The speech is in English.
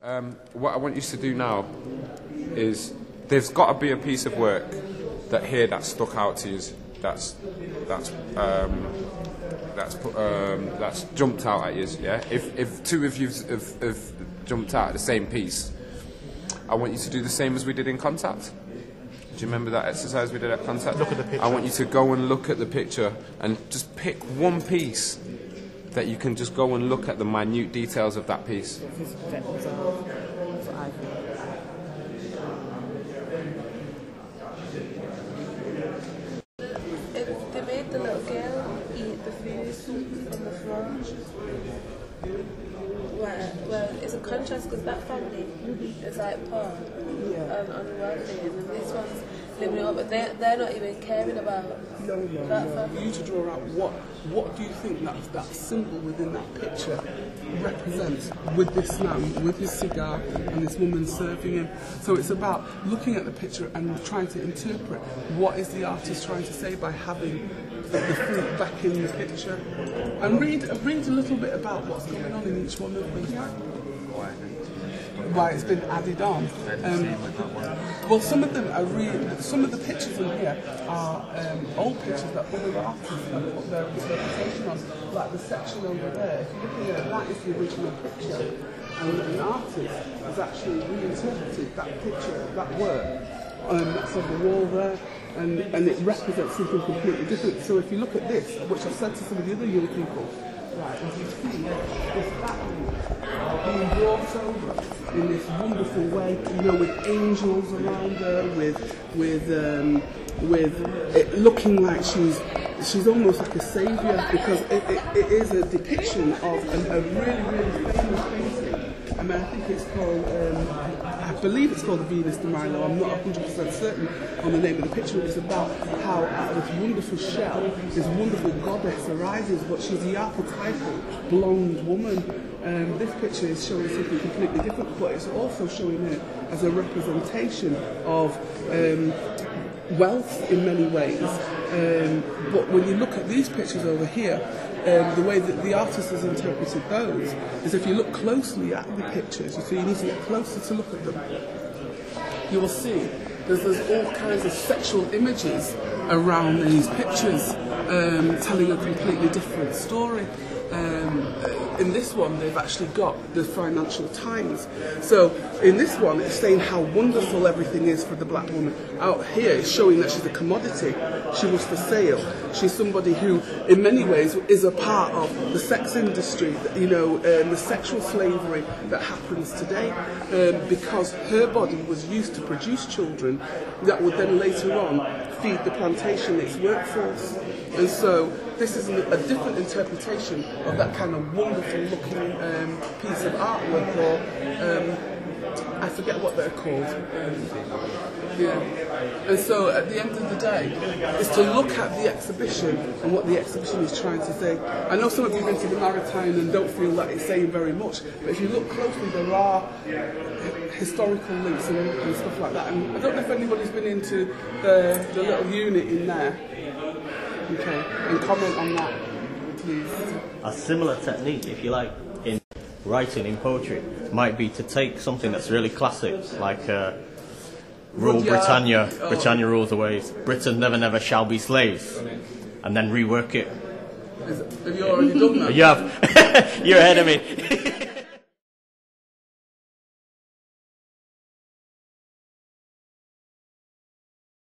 What I want you to do now is there's got to be a piece of work that stuck out to you. That's jumped out at you. Yeah. If two of you have jumped out at the same piece, I want you to do the same as we did in Contact. Do you remember that exercise we did at Contact? Look at the picture. I want you to go and look at the picture and just pick one piece that you can just go and look at the minute details of that piece. They made the little girl eat the food from the floor. Well, it's a contrast because that family is like poor and unwealthy, and this one's living up, but they're not even caring about that family. For you to draw out what do you think that symbol within that picture represents with this man, with his cigar and this woman serving him. So it's about looking at the picture and trying to interpret what is the artist trying to say by having the fruit back in the picture. And read a little bit about what's going on in each one of them. Why it's been added on. Well, some of them are some of the pictures in here are old pictures that other artists have put their interpretation on. Like the section over there, if you're looking at that, is the original picture, and an artist has actually reinterpreted that picture, that work, that's on the wall there, and it represents something completely different. So if you look at this, which I've said to some of the other young people, right, as you see this background being brought over in this wonderful way, with angels around her, with it looking like she's almost like a saviour, because it is a depiction of a really, really famous painting. I mean, I think it's called, I believe it's called the Venus de Milo. I'm not 100% certain on the name of the picture. It's about how out of this wonderful shell, this wonderful goddess arises, but she's the archetypal blonde woman. This picture is showing something completely different, but it's also showing her as a representation of wealth in many ways. But when you look at these pictures over here, the way that the artist has interpreted those is if you look closely at the pictures, you see you need to get closer to look at them, you will see there's all kinds of sexual images around these pictures, telling a completely different story. In this one, they've actually got the Financial Times. So in this one, it's saying how wonderful everything is for the black woman. Out here, it's showing that she's a commodity. She was for sale. She's somebody who, in many ways, is a part of the sex industry, the sexual slavery that happens today, because her body was used to produce children that would then later on feed the plantation its workforce. And so this is a different interpretation of that kind of wonderful looking piece of artwork, or I forget what they're called. And so at the end of the day, is to look at the exhibition and what the exhibition is trying to say. I know some of you have been to the Maritime and don't feel that it's saying very much, but if you look closely, there are historical links and stuff like that. And I don't know if anybody's been into the little unit in there. Okay, and comment on that, please. A similar technique, if you like, in writing, in poetry, might be to take something that's really classic, like Rule Britannia, Britannia rules the ways, Britain never, never shall be slaves, and then rework it. Have you already done that? You have. You're ahead of me.